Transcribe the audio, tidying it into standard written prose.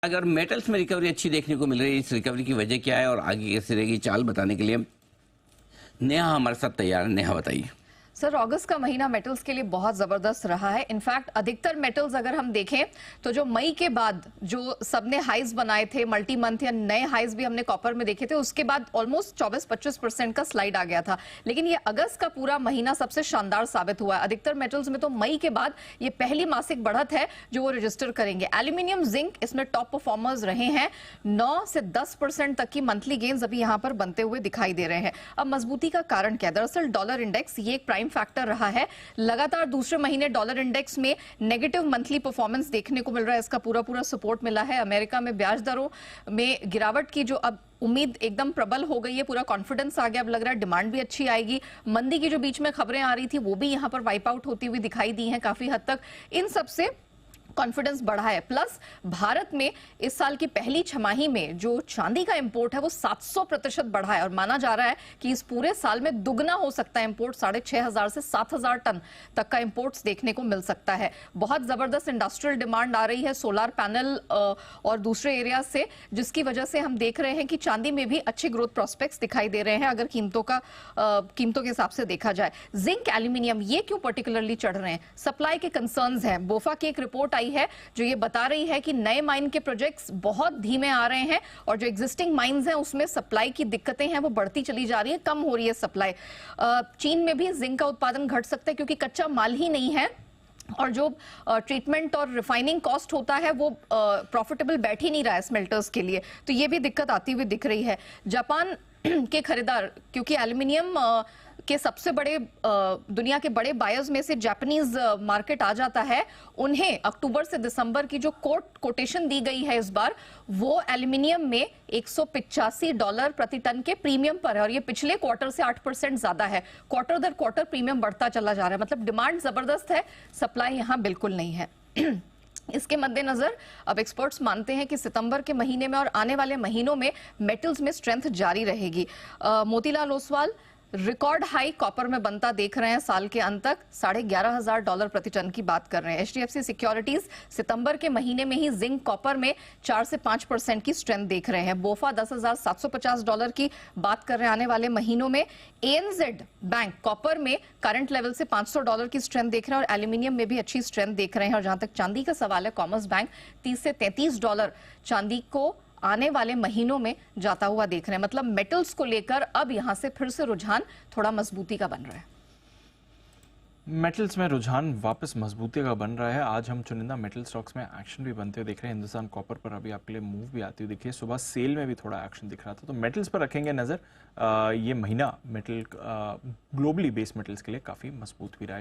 अगर मेटल्स में रिकवरी अच्छी देखने को मिल रही है, इस रिकवरी की वजह क्या है और आगे कैसे रहेगी चाल बताने के लिए नेहा हमारे साथ तैयार है। नेहा बताइए। सर, अगस्त का महीना मेटल्स के लिए बहुत जबरदस्त रहा है। इनफैक्ट अधिकतर मेटल्स अगर हम देखें तो जो मई के बाद जो सबने हाइज बनाए थे, मल्टी मंथ या नए हाइज भी हमने कॉपर में देखे थे, उसके बाद ऑलमोस्ट 24-25% का स्लाइड आ गया था। लेकिन ये अगस्त का पूरा महीना सबसे शानदार साबित हुआ है। अधिकतर मेटल्स में तो मई के बाद ये पहली मासिक बढ़त है जो वो रजिस्टर करेंगे। एल्यूमिनियम, जिंक इसमें टॉप परफॉर्मर्स रहे हैं। 9 से 10% तक की मंथली गेन्स अभी यहां पर बनते हुए दिखाई दे रहे हैं। अब मजबूती का कारण क्या? दरअसल डॉलर इंडेक्स ये एक प्राइम फैक्टर रहा है। लगातार दूसरे महीने डॉलर इंडेक्स में नेगेटिव मंथली परफॉर्मेंस देखने को मिल रहा है। इसका पूरा पूरा सपोर्ट मिला है। अमेरिका में ब्याज दरों में गिरावट की जो अब उम्मीद एकदम प्रबल हो गई है, पूरा कॉन्फिडेंस आ गया। अब लग रहा है डिमांड भी अच्छी आएगी। मंदी की जो बीच में खबरें आ रही थी वो भी यहां पर वाइप आउट होती हुई दिखाई दी हैं काफी हद तक। इन सबसे कॉन्फिडेंस बढ़ा है। प्लस भारत में इस साल की पहली छमाही में जो चांदी का इंपोर्ट है वो 700% बढ़ा है और माना जा रहा है कि इस पूरे साल में दुगना हो सकता है इंपोर्ट। 6,500 से 7,000 टन तक का इंपोर्ट्स देखने को मिल सकता है। बहुत जबरदस्त इंडस्ट्रियल डिमांड आ रही है सोलर पैनल और दूसरे एरिया से, जिसकी वजह से हम देख रहे हैं कि चांदी में भी अच्छे ग्रोथ प्रोस्पेक्ट्स दिखाई दे रहे हैं अगर कीमतों के हिसाब से देखा जाए। जिंक, एल्यूमिनियम ये क्यों पर्टिकुलरली चढ़ रहे हैं? सप्लाई के कंसर्न्स हैं। बोफा की एक रिपोर्ट आई है जो ये बता रही है कि नए माइन के प्रोजेक्ट्स बहुत धीमे आ रहे हैं और जो एग्जिस्टिंग माइंस हैं उसमें सप्लाई की दिक्कतें हैं वो बढ़ती चली जा रही है, कम हो रही है सप्लाई। चीन में भी जिंक का उत्पादन घट सकता है क्योंकि कच्चा माल ही नहीं है और जो ट्रीटमेंट और रिफाइनिंग कॉस्ट होता है वो प्रॉफिटेबल बैठ ही नहीं रहा है स्मेल्टर्स के लिए, तो ये भी दिक्कत आती हुई दिख रही है। जापान के खरीदार, क्योंकि एल्यूमिनियम के सबसे बड़े दुनिया के बड़े बायर्स में से जापानीज मार्केट आ जाता है, उन्हें अक्टूबर से दिसंबर की जो कोटेशन दी गई है इस बार वो एल्यूमिनियम में $185 प्रति टन के प्रीमियम पर है और ये पिछले क्वार्टर से 8% ज्यादा है। क्वार्टर दर क्वार्टर प्रीमियम बढ़ता चला जा रहा है। मतलब डिमांड जबरदस्त है, सप्लाई यहां बिल्कुल नहीं है। इसके मद्देनजर अब एक्सपर्ट्स मानते हैं कि सितंबर के महीने में और आने वाले महीनों में मेटल्स में स्ट्रेंथ जारी रहेगी। Motilal Oswal record high copper में बनता देख रहे हैं साल के अंत तक। $11,500 प्रति टन की बात कर रहे हैं। HDFC सिक्योरिटीज सितंबर के महीने में ही जिंक कॉपर में 4 से 5% की स्ट्रेंथ देख रहे हैं। बोफा $10,750 की बात कर रहे हैं आने वाले महीनों में। ANZ बैंक कॉपर में करंट लेवल से $500 की स्ट्रेंथ देख रहे हैं और एल्यूमिनियम में भी अच्छी स्ट्रेंथ देख रहे हैं। और जहां तक चांदी का सवाल है, कॉमर्स बैंक $30 से $33 चांदी को आने वाले महीनों में जाता हुआ देख रहे हैं। मतलब मेटल्स को लेकर अब यहां से फिर से रुझान थोड़ा मजबूती का बन रहा है। मेटल्स में रुझान वापस मजबूती का बन रहा है। आज हम चुनिंदा मेटल स्टॉक्स में एक्शन भी बनते हुए देख रहे हैं। हिंदुस्तान कॉपर पर अभी आपके लिए मूव भी आती हुई दिखी है। सुबह सेल में भी थोड़ा एक्शन दिख रहा था, तो मेटल्स पर रखेंगे नजर। ये महीना मेटल ग्लोबली बेस्ड मेटल्स के लिए काफी मजबूत भी रहा है।